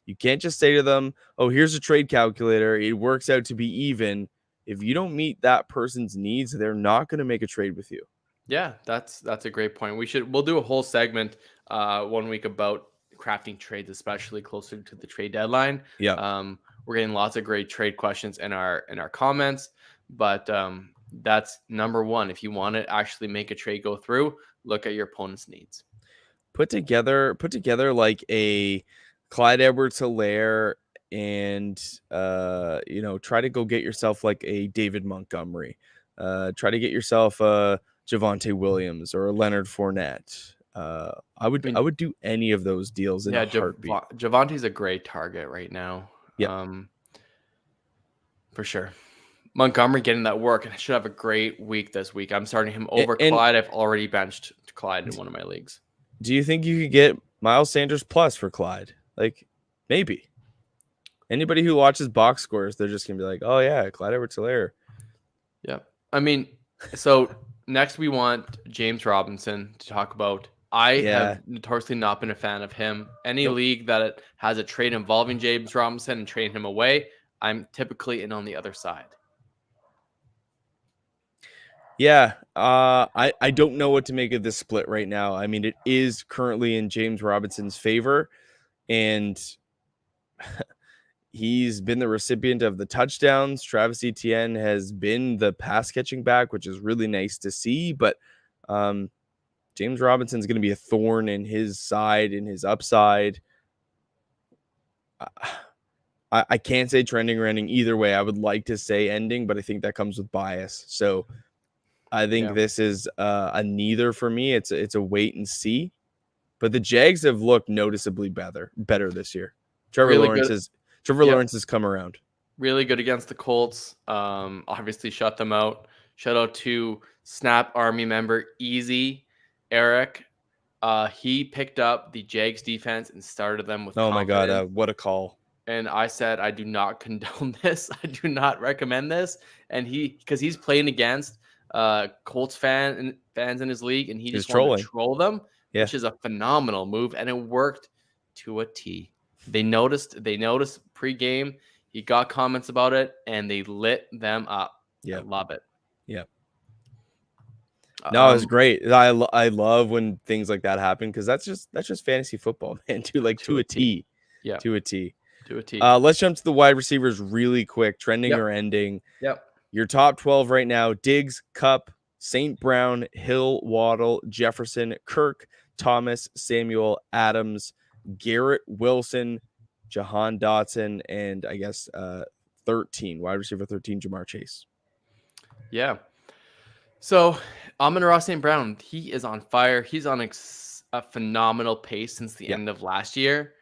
[SPEAKER 1] You can't just say to them, oh, here's a trade calculator. It works out to be even. If you don't meet that person's needs, they're not going to make a trade with you.
[SPEAKER 2] Yeah, that's a great point. We'll do a whole segment 1 week about crafting trades, especially closer to the trade deadline.
[SPEAKER 1] Yeah.
[SPEAKER 2] We're getting lots of great trade questions in our comments, but that's number one. If you want to actually make a trade go through, look at your opponent's needs.
[SPEAKER 1] Put together like a Clyde Edwards-Helaire and try to go get yourself like a David Montgomery. Try to get yourself a Javonte Williams or a Leonard Fournette. I would do any of those deals in a heartbeat.
[SPEAKER 2] Javonte's a great target right now.
[SPEAKER 1] Yeah.
[SPEAKER 2] For sure. Montgomery getting that work and should have a great week this week. I'm starting him over Clyde. I've already benched Clyde in one of my leagues.
[SPEAKER 1] Do you think you could get Miles Sanders plus for Clyde? Like, maybe. Anybody who watches box scores, they're just gonna be like, "Oh yeah, Clyde Edwards-Helaire."
[SPEAKER 2] Yeah, I mean, so next we want James Robinson to talk about. I have notoriously not been a fan of him. Any league that has a trade involving James Robinson and trading him away, I'm typically in on the other side.
[SPEAKER 1] Yeah, I don't know what to make of this split right now. I mean, it is currently in James Robinson's favor, and he's been the recipient of the touchdowns. Travis Etienne has been the pass catching back, which is really nice to see. But James Robinson's going to be a thorn in his side, in his upside. I can't say trending or ending either way. I would like to say ending, but I think that comes with bias. So I think this is a neither for me. It's a wait and see. But the Jags have looked noticeably better this year. Trevor Lawrence has come around.
[SPEAKER 2] Really good against the Colts. Obviously shut them out. Shout out to Snap Army member Easy Eric. He picked up the Jags defense and started them with confidence.
[SPEAKER 1] My God, what a call.
[SPEAKER 2] And I said, I do not condone this. I do not recommend this. And because he's playing against Colts fans in his league, and he just wanted to troll them, which is a phenomenal move, and it worked to a T. They noticed pregame. He got comments about it, and they lit them up. Yeah, I love it.
[SPEAKER 1] Yeah. No, it was great. I love when things like that happen, because that's just fantasy football, man. To a T. Yeah, to a T. Let's jump to the wide receivers really quick. Trending or ending.
[SPEAKER 2] Yep.
[SPEAKER 1] Your top 12 right now: Diggs, Kupp, St. Brown, Hill, Waddle, Jefferson, Kirk, Thomas, Samuel, Adams, Garrett Wilson, Jahan Dotson, and I guess 13, wide receiver 13, Jamar Chase.
[SPEAKER 2] Yeah. So Amon-Ra St. Brown, he is on fire. He's on a phenomenal pace since the end of last year.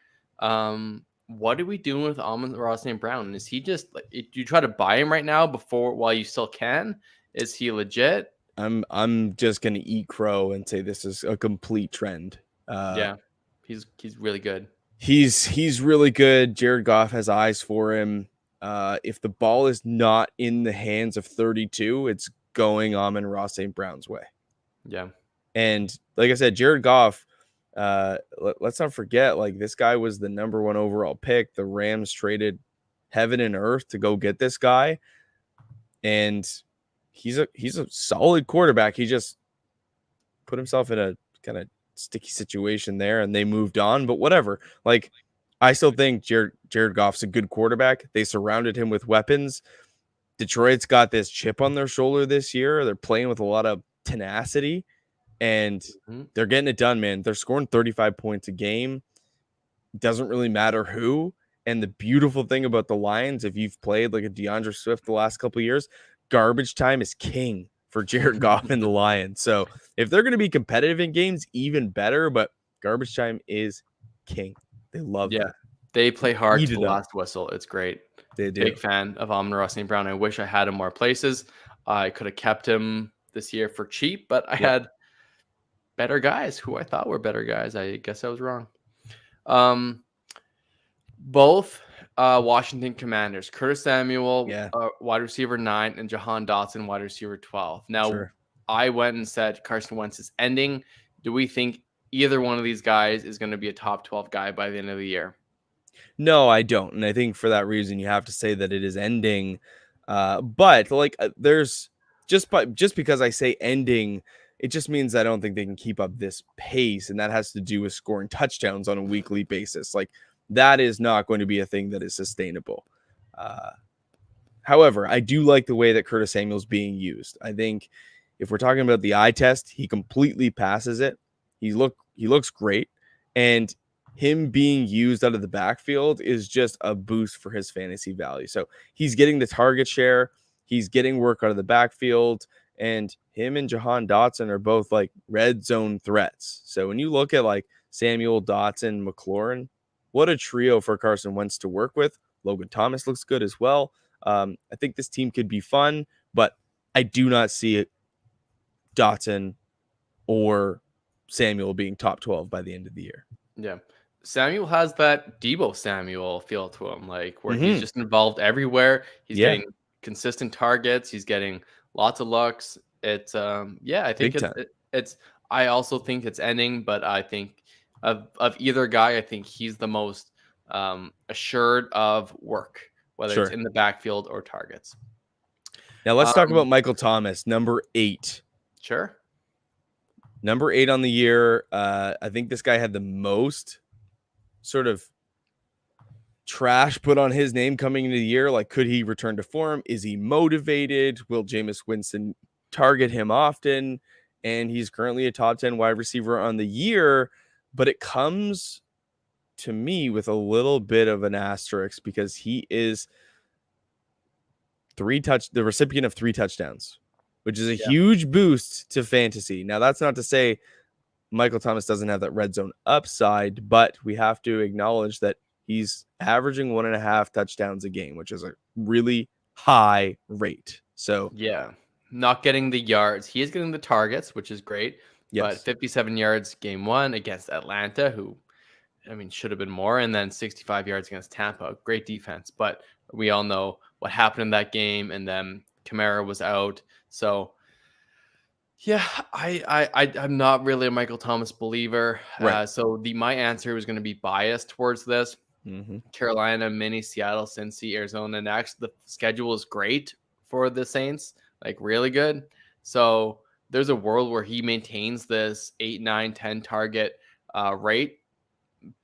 [SPEAKER 2] What are we doing with Amon-Ra St. Brown? Is he just like, do you try to buy him right now while you still can? Is he legit?
[SPEAKER 1] I'm just gonna eat crow and say this is a complete trend.
[SPEAKER 2] He's really good.
[SPEAKER 1] He's really good. Jared Goff has eyes for him. If the ball is not in the hands of 32, it's going Amon-Ra St. Brown's way.
[SPEAKER 2] Yeah.
[SPEAKER 1] And like I said, Jared Goff, let's not forget, like, this guy was the number 1 overall pick. The Rams traded heaven and earth to go get this guy. And he's a solid quarterback. He just put himself in a kind of sticky situation there, and they moved on. But whatever. Like, I still think Jared Goff's a good quarterback. They surrounded him with weapons. Detroit's got this chip on their shoulder this year. They're playing with a lot of tenacity, and they're getting it done, man. They're scoring 35 points a game. Doesn't really matter who. And the beautiful thing about the Lions, if you've played like a DeAndre Swift the last couple of years, garbage time is king for Jared Goff and the Lions. So if they're going to be competitive in games, even better. But garbage time is king. They love that.
[SPEAKER 2] They play hard
[SPEAKER 1] Eat
[SPEAKER 2] to the
[SPEAKER 1] it up.
[SPEAKER 2] last whistle. It's great.
[SPEAKER 1] They do.
[SPEAKER 2] Big fan of Amon-Ra St. Brown. I wish I had him more places. I could have kept him this year for cheap, but I had better guys who I thought were better guys. I guess I was wrong. Both Washington Commanders, Curtis Samuel, wide receiver 9, and Jahan Dotson, wide receiver 12. Now, I went and said Carson Wentz is ending. Do we think either one of these guys is going to be a top 12 guy by the end of the year?
[SPEAKER 1] No, I don't. And I think for that reason, you have to say that it is ending. But like there's just because I say ending, it just means I don't think they can keep up this pace. And that has to do with scoring touchdowns on a weekly basis. Like that is not going to be a thing that is sustainable. However, I do like the way that Curtis Samuel's being used. I think if we're talking about the eye test, he completely passes it. He looks great. And him being used out of the backfield is just a boost for his fantasy value. So he's getting the target share. He's getting work out of the backfield. And him and Jahan Dotson are both like red zone threats. So when you look at like Samuel, Dotson, McLaurin, what a trio for Carson Wentz to work with. Logan Thomas looks good as well. I think this team could be fun, but I do not see it Dotson or Samuel being top 12 by the end of the year.
[SPEAKER 2] Yeah. Samuel has that Debo Samuel feel to him, like where he's just involved everywhere. He's getting consistent targets. He's getting lots of looks. It's I think it's I also think it's ending, but I think of either guy, I think he's the most assured of work, whether it's in the backfield or targets.
[SPEAKER 1] Now let's talk about Michael Thomas, number 8.
[SPEAKER 2] Sure.
[SPEAKER 1] Number 8 on the year. I think this guy had the most sort of trash put on his name coming into the year. Like, could he return to form? Is he motivated? Will Jameis Winston target him often? And he's currently a top 10 wide receiver on the year, but it comes to me with a little bit of an asterisk because he is the recipient of 3 touchdowns, which is a huge boost to fantasy. Now, that's not to say Michael Thomas doesn't have that red zone upside, but we have to acknowledge that he's averaging 1.5 touchdowns a game, which is a really high rate. So
[SPEAKER 2] not getting the yards. He is getting the targets, which is great. But 57 yards game 1 against Atlanta, who, I mean, should have been more. And then 65 yards against Tampa. Great defense. But we all know what happened in that game. And then Kamara was out. So, I'm not really a Michael Thomas believer.
[SPEAKER 1] Right.
[SPEAKER 2] So my answer was going to be biased towards this. Carolina, Mini, Seattle, Cincy, Arizona next. The schedule is great for the Saints, like really good. So there's a world where he maintains this 8, 9, 10 target rate.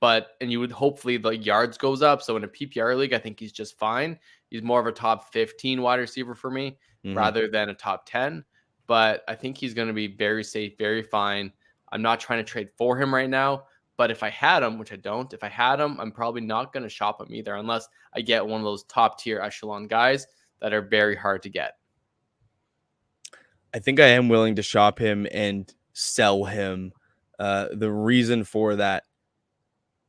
[SPEAKER 2] And you would hopefully the yards goes up. So in a PPR league, I think he's just fine. He's more of a top 15 wide receiver for me rather than a top 10. But I think he's going to be very safe, very fine. I'm not trying to trade for him right now. But if I had him, which I don't, if I had him, I'm probably not going to shop him either unless I get one of those top tier echelon guys that are very hard to get.
[SPEAKER 1] I think I am willing to shop him and sell him. The reason for that,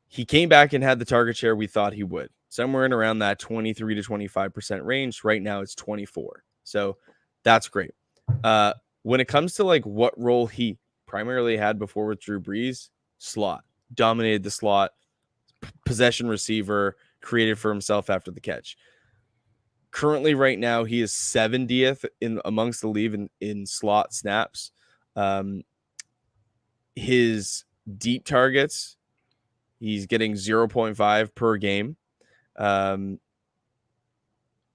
[SPEAKER 1] he came back and had the target share we thought he would. Somewhere in around that 23 to 25% range. Right now it's 24. So that's great. When it comes to like what role he primarily had before with Drew Brees, slot. Dominated the slot, possession receiver, created for himself after the catch. Currently, right now, he is 70th in amongst the league in slot snaps. His deep targets, he's getting 0.5 per game.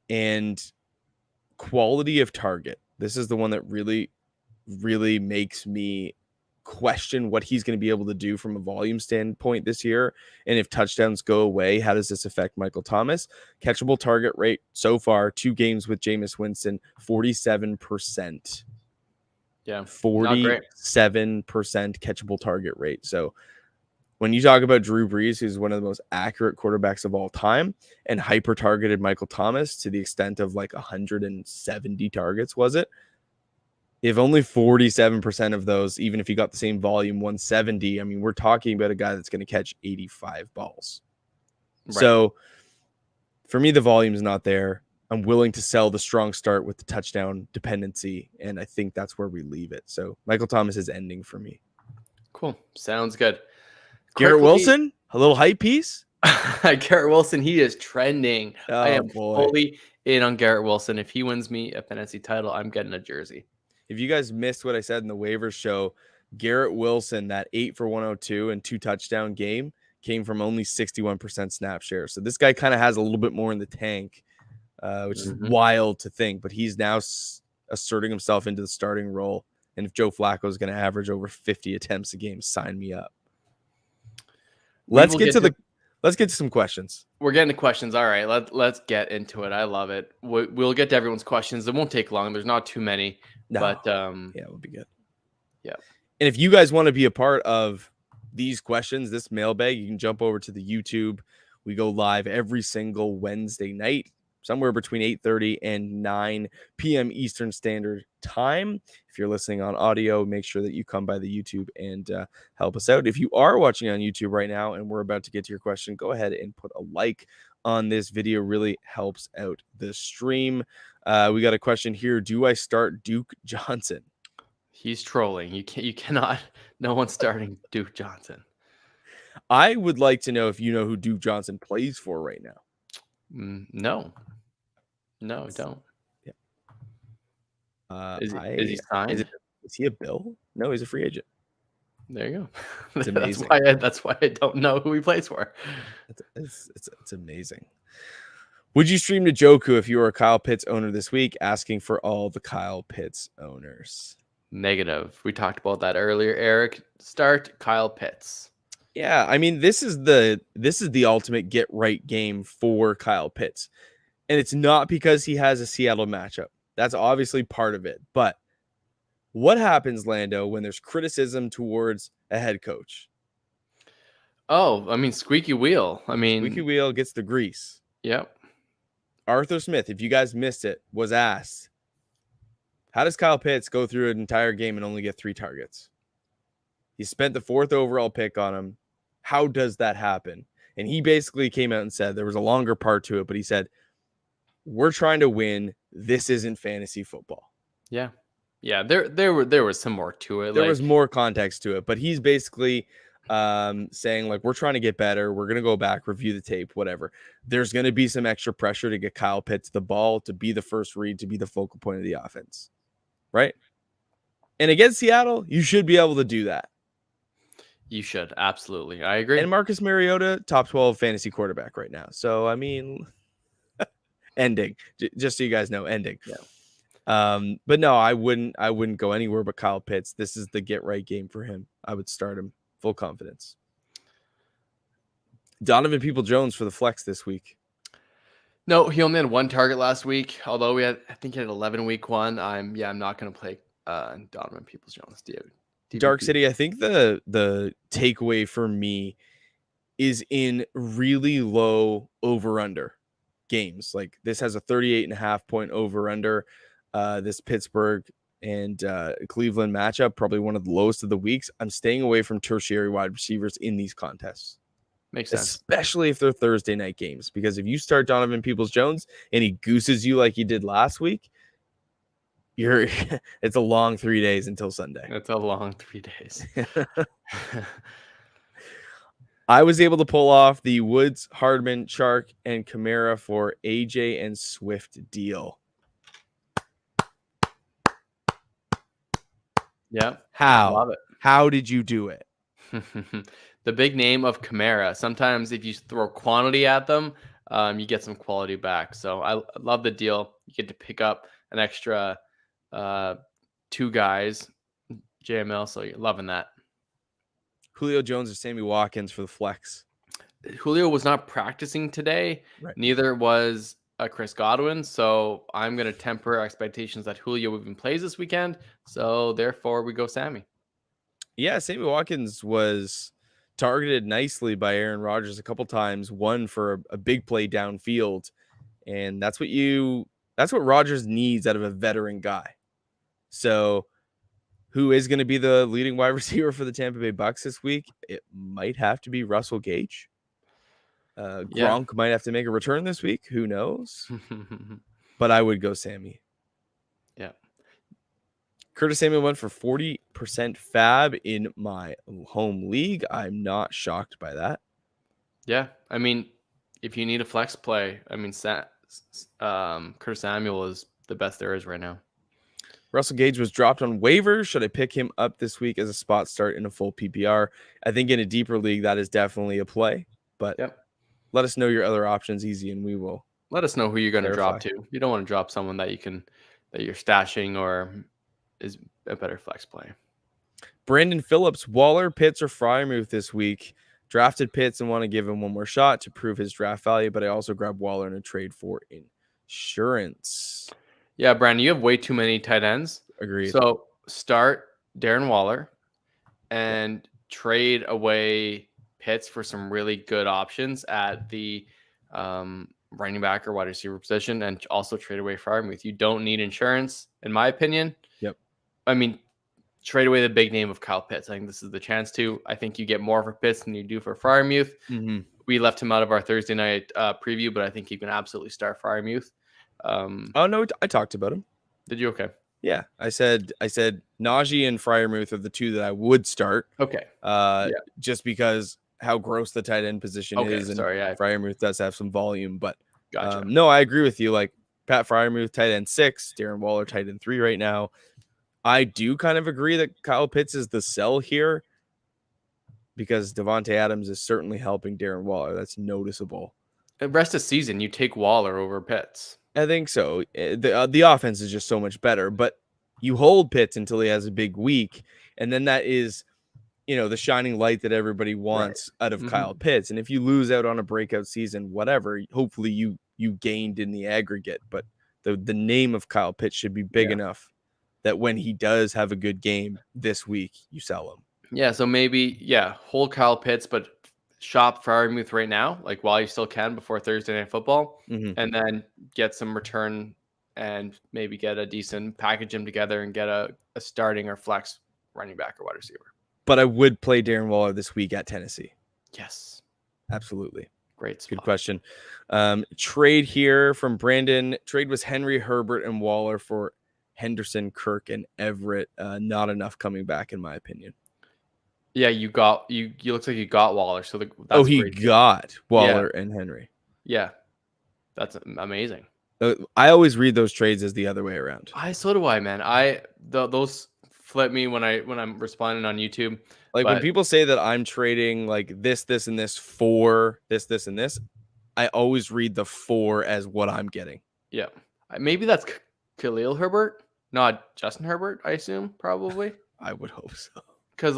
[SPEAKER 1] And quality of target. This is the one that really, really makes me question what he's going to be able to do from a volume standpoint this year. And if touchdowns go away, how does this affect Michael Thomas? Catchable target rate so far, 2 games with Jameis Winston, 47%.
[SPEAKER 2] Yeah.
[SPEAKER 1] 47% catchable target rate. So when you talk about Drew Brees, who's one of the most accurate quarterbacks of all time, and hyper-targeted Michael Thomas to the extent of like 170 targets, was it? If only 47% of those, even if he got the same volume, 170, I mean, we're talking about a guy that's going to catch 85 balls. Right. So for me, the volume's not there. I'm willing to sell the strong start with the touchdown dependency, and I think that's where we leave it. So Michael Thomas is ending for me.
[SPEAKER 2] Cool. Sounds good.
[SPEAKER 1] Garrett Wilson, a little hype piece.
[SPEAKER 2] Garrett Wilson, he is trending.
[SPEAKER 1] Oh,
[SPEAKER 2] I am
[SPEAKER 1] boy.
[SPEAKER 2] fully in on Garrett Wilson. If he wins me a fantasy title, I'm getting a jersey.
[SPEAKER 1] If you guys missed what I said in the waivers show, Garrett Wilson, that 8 for 102 and 2 touchdown game, came from only 61% snap share. So this guy kind of has a little bit more in the tank, which is wild to think. But he's now asserting himself into the starting role. And if Joe Flacco is going to average over 50 attempts a game, sign me up. Let's get to some questions.
[SPEAKER 2] We're getting to questions. All right, let's get into it. I love it. We'll get to everyone's questions. It won't take long. There's not too many.
[SPEAKER 1] No.
[SPEAKER 2] But
[SPEAKER 1] yeah, it would be good.
[SPEAKER 2] Yeah.
[SPEAKER 1] And if you guys want to be a part of these questions, this mailbag, you can jump over to the YouTube. We go live every single Wednesday night, somewhere between 8:30 and 9 p.m. Eastern Standard Time. If you're listening on audio, make sure that you come by the YouTube and help us out. If you are watching on YouTube right now and we're about to get to your question, go ahead and put a like on this video. Really helps out the stream. We got a question here. Do I start Duke Johnson?
[SPEAKER 2] He's trolling. You cannot. No one's starting Duke Johnson.
[SPEAKER 1] I would like to know if you know who Duke Johnson plays for right now.
[SPEAKER 2] No, don't.
[SPEAKER 1] Yeah.
[SPEAKER 2] Is he signed?
[SPEAKER 1] Is he a Bill? No, he's a free agent.
[SPEAKER 2] There you go.
[SPEAKER 1] It's amazing.
[SPEAKER 2] That's why I don't know who he plays for.
[SPEAKER 1] It's amazing. Would you stream Njoku if you were a Kyle Pitts owner this week? Asking for all the Kyle Pitts owners.
[SPEAKER 2] Negative. We talked about that earlier, Eric. Start Kyle Pitts.
[SPEAKER 1] Yeah, I mean, this is the ultimate get right game for Kyle Pitts. And it's not because he has a Seattle matchup. That's obviously part of it. But what happens, Lando, when there's criticism towards a head coach?
[SPEAKER 2] Oh, I mean, squeaky wheel.
[SPEAKER 1] Squeaky wheel gets the grease.
[SPEAKER 2] Yep.
[SPEAKER 1] Arthur Smith, if you guys missed it, was asked, how does Kyle Pitts go through an entire game and only get 3 targets? He spent the 4th overall pick on him. How does that happen? And he basically came out and said there was a longer part to it, but he said, we're trying to win. This isn't fantasy football.
[SPEAKER 2] Yeah. Yeah. There was some more to it.
[SPEAKER 1] There was more context to it, but he's basically saying like, we're trying to get better. We're going to go back, review the tape, whatever. There's going to be some extra pressure to get Kyle Pitts the ball, to be the first read, to be the focal point of the offense. Right. And against Seattle, you should be able to do that.
[SPEAKER 2] You should. Absolutely. I agree.
[SPEAKER 1] And Marcus Mariota, top 12 fantasy quarterback right now. So, I mean, ending, just so you guys know, ending.
[SPEAKER 2] Yeah.
[SPEAKER 1] But no, I wouldn't go anywhere but Kyle Pitts. This is the get right game for him. I would start him full confidence. Donovan Peoples-Jones for the flex this week.
[SPEAKER 2] No, he only had 1 target last week. Although I think he had 11 week 1. I'm not going to play Donovan Peoples-Jones.
[SPEAKER 1] Dark City, I think the takeaway for me is in really low over-under games. Like this has a 38.5 point over-under. This Pittsburgh and Cleveland matchup, probably one of the lowest of the weeks. I'm staying away from tertiary wide receivers in these contests.
[SPEAKER 2] Makes sense.
[SPEAKER 1] Especially if they're Thursday night games. Because if you start Donovan Peoples-Jones and he gooses you like he did last week, it's a long 3 days until Sunday.
[SPEAKER 2] It's a long 3 days.
[SPEAKER 1] I was able to pull off the Woods, Hardman, Chark, and Kamara for AJ and Swift deal.
[SPEAKER 2] Yeah.
[SPEAKER 1] How?
[SPEAKER 2] Love it.
[SPEAKER 1] How did you do it?
[SPEAKER 2] The big name of Kamara. Sometimes if you throw quantity at them, you get some quality back. So I love the deal. You get to pick up an extra 2 guys, JML. So you're loving that.
[SPEAKER 1] Julio Jones or Sammy Watkins for the flex.
[SPEAKER 2] Julio was not practicing today.
[SPEAKER 1] Right.
[SPEAKER 2] Neither was Chris Godwin. So I'm going to temper expectations that Julio even plays this weekend. So therefore we go Sammy.
[SPEAKER 1] Yeah, Sammy Watkins was targeted nicely by Aaron Rodgers a couple times, one for a big play downfield. And that's what Rodgers needs out of a veteran guy. So who is going to be the leading wide receiver for the Tampa Bay Bucks this week? It might have to be Russell Gage. Gronk might have to make a return this week. Who knows? But I would go Sammy.
[SPEAKER 2] Yeah.
[SPEAKER 1] Curtis Samuel went for 40% fab in my home league. I'm not shocked by that.
[SPEAKER 2] Yeah. I mean, if you need a flex play, I mean, Curtis Samuel is the best there is right now.
[SPEAKER 1] Russell Gage was dropped on waivers. Should I pick him up this week as a spot start in a full PPR? I think in a deeper league, that is definitely a play. But let us know your other options, Easy, and we will.
[SPEAKER 2] Let us know who you're going to drop to. You don't want to drop someone that you're stashing or is a better flex play.
[SPEAKER 1] Brandon Phillips, Waller, Pitts, or Freiermuth this week. Drafted Pitts and want to give him one more shot to prove his draft value, but I also grabbed Waller in a trade for insurance.
[SPEAKER 2] Yeah, Brandon, you have way too many tight ends.
[SPEAKER 1] Agreed.
[SPEAKER 2] So start Darren Waller and trade away Pitts for some really good options at the running back or wide receiver position, and also trade away Freiermuth. You don't need insurance, in my opinion.
[SPEAKER 1] Yep.
[SPEAKER 2] I mean, trade away the big name of Kyle Pitts. I think this is the chance to. I think you get more for Pitts than you do for Freiermuth.
[SPEAKER 1] Mm-hmm.
[SPEAKER 2] We left him out of our Thursday night preview, but I think you can absolutely start Freiermuth.
[SPEAKER 1] Oh no, I talked about him.
[SPEAKER 2] Did you? Okay.
[SPEAKER 1] Yeah, I said Najee and Freiermuth are the two that I would start.
[SPEAKER 2] Okay.
[SPEAKER 1] Just because how gross the tight end position is, and Freiermuth does have some volume. But
[SPEAKER 2] gotcha.
[SPEAKER 1] No, I agree with you. Like Pat Freiermuth, tight end 6, Darren Waller, tight end 3 right now. I do kind of agree that Kyle Pitts is the sell here because Devontae Adams is certainly helping Darren Waller. That's noticeable.
[SPEAKER 2] The rest of the season, you take Waller over Pitts.
[SPEAKER 1] I think so. The offense is just so much better, but you hold Pitts until he has a big week, and then that is, the shining light that everybody wants out of Kyle Pitts. And if you lose out on a breakout season, whatever, hopefully you gained in the aggregate, but the name of Kyle Pitts should be big enough that when he does have a good game this week, you sell him.
[SPEAKER 2] Yeah, so maybe, hold Kyle Pitts, but shop Freiermuth right now, like while you still can before Thursday Night Football, and then get some return and maybe get a decent package him together and get a starting or flex running back or wide receiver.
[SPEAKER 1] But I would play Darren Waller this week at Tennessee.
[SPEAKER 2] Yes.
[SPEAKER 1] Absolutely.
[SPEAKER 2] Great spot.
[SPEAKER 1] Good question. Trade here from Brandon. Trade was Henry, Herbert, and Waller for Henderson, Kirk, and Everett. Not enough coming back, in my opinion.
[SPEAKER 2] Yeah, you looks like you got Waller. So
[SPEAKER 1] he got Waller and Henry.
[SPEAKER 2] Yeah, that's amazing.
[SPEAKER 1] I always read those trades as the other way around.
[SPEAKER 2] So do I, man. Those flip me when I'm responding on YouTube.
[SPEAKER 1] Like when people say that I'm trading like this, and this for this, and this, I always read the for as what I'm getting.
[SPEAKER 2] Yeah, maybe that's Khalil Herbert, not Justin Herbert. I assume probably.
[SPEAKER 1] I would hope so.
[SPEAKER 2] Because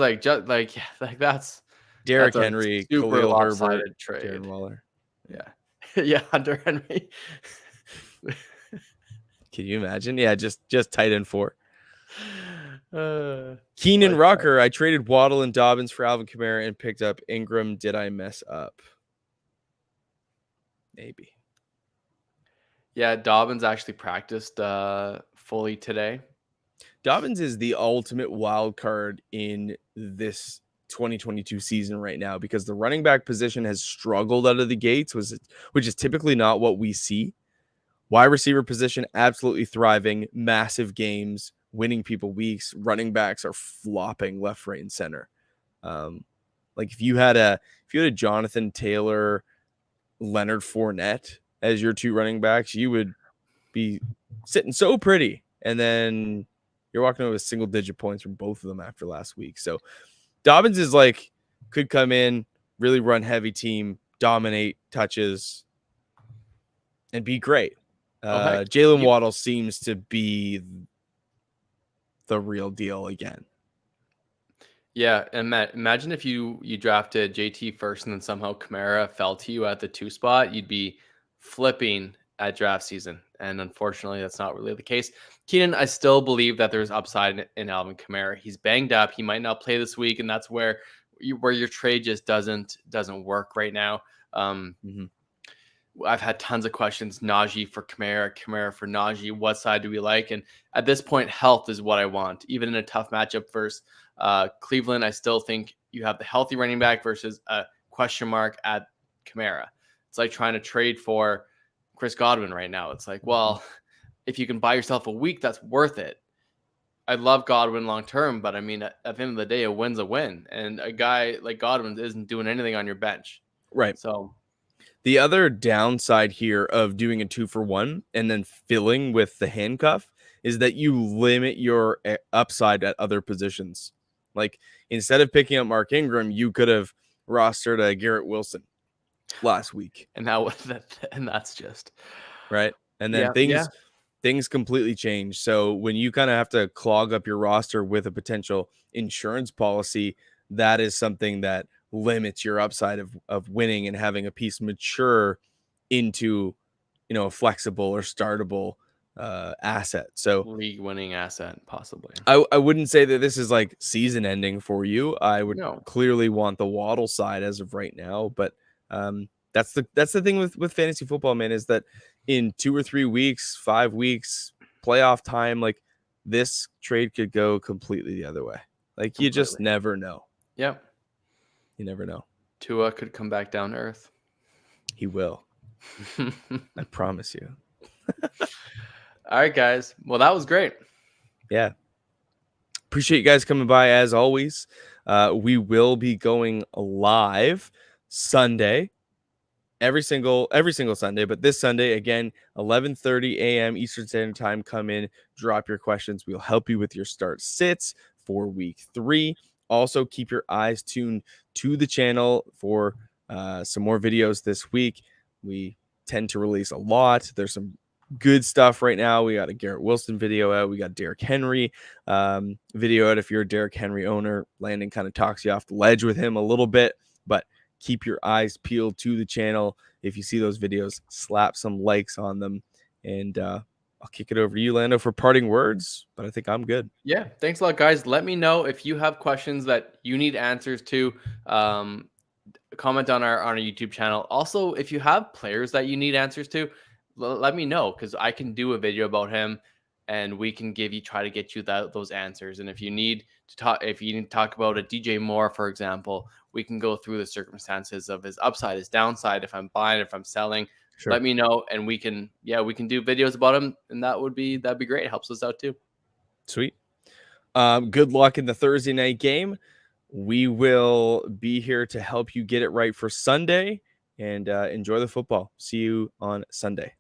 [SPEAKER 2] that's
[SPEAKER 1] Derrick Henry,
[SPEAKER 2] super
[SPEAKER 1] Khalil
[SPEAKER 2] Herbert trade.
[SPEAKER 1] Darren Waller.
[SPEAKER 2] Yeah, Hunter Henry.
[SPEAKER 1] Can you imagine? Yeah, just tight end 4. Keenan Rucker. I traded Waddle and Dobbins for Alvin Kamara and picked up Ingram. Did I mess up? Maybe.
[SPEAKER 2] Yeah, Dobbins actually practiced fully today.
[SPEAKER 1] Dobbins is the ultimate wild card in this 2022 season right now because the running back position has struggled out of the gates, which is typically not what we see. Wide receiver position absolutely thriving, massive games, winning people weeks. Running backs are flopping left, right, and center. Like if you had a Jonathan Taylor, Leonard Fournette as your 2 running backs, you would be sitting so pretty, and then you're walking away with single-digit points from both of them after last week. So Dobbins is could come in, really run heavy team, dominate touches, and be great. Jalen Waddle seems to be the real deal again.
[SPEAKER 2] Yeah, and Matt, imagine if you drafted JT first and then somehow Kamara fell to you at the 2 spot, you'd be flipping at draft season. And unfortunately, that's not really the case. Keenan, I still believe that there's upside in Alvin Kamara. He's banged up. He might not play this week, and that's where where your trade just doesn't work right now. I've had tons of questions. Najee for Kamara, Kamara for Najee. What side do we like? And at this point, health is what I want. Even in a tough matchup versus Cleveland, I still think you have the healthy running back versus a question mark at Kamara. It's like trying to trade for Chris Godwin right now. It's like, well, if you can buy yourself a week, that's worth it. I love Godwin long term, but I mean, at the end of the day, a win's a win. And a guy like Godwin isn't doing anything on your bench.
[SPEAKER 1] Right.
[SPEAKER 2] So
[SPEAKER 1] the other downside here of doing a 2-for-1 and then filling with the handcuff is that you limit your upside at other positions. Like instead of picking up Mark Ingram, you could have rostered a Garrett Wilson last week.
[SPEAKER 2] And that's just
[SPEAKER 1] right. And then things completely change. So when you kind of have to clog up your roster with a potential insurance policy, that is something that limits your upside of winning and having a piece mature into, a flexible or startable asset. So
[SPEAKER 2] league winning asset, possibly.
[SPEAKER 1] I wouldn't say that this is like season ending for you. I would clearly want the Waddle side as of right now, but that's the thing with fantasy football, man, is that in 2 or 3 weeks, 5 weeks, playoff time, like this trade could go completely the other way. Like you just never know.
[SPEAKER 2] Yep.
[SPEAKER 1] You never know.
[SPEAKER 2] Tua could come back down to earth.
[SPEAKER 1] He will. I promise you.
[SPEAKER 2] All right, guys. Well, that was great.
[SPEAKER 1] Yeah. Appreciate you guys coming by as always. We will be going live Sunday. Every single Sunday, but this Sunday, again, 11:30 a.m. Eastern Standard Time. Come in, drop your questions. We'll help you with your start sits for week 3. Also, keep your eyes tuned to the channel for some more videos this week. We tend to release a lot. There's some good stuff right now. We got a Garrett Wilson video out. We got Derrick Henry video out. If you're a Derrick Henry owner, Landon kind of talks you off the ledge with him a little bit, but keep your eyes peeled to the channel. If you see those videos, slap some likes on them. And I'll kick it over to you, Lando, for parting words. But I think I'm good.
[SPEAKER 2] Yeah. Thanks a lot, guys. Let me know if you have questions that you need answers to. Comment on our YouTube channel. Also, if you have players that you need answers to, let me know, because I can do a video about him and we can try to get you those answers. And if you need to talk about a DJ Moore, for example, we can go through the circumstances of his upside, his downside, if I'm buying, if I'm selling. Sure. Let me know, and we can do videos about him, and that'd be great. It helps us out too.
[SPEAKER 1] Sweet. Good luck in the Thursday night game. We will be here to help you get it right for Sunday, and enjoy the football. See you on Sunday.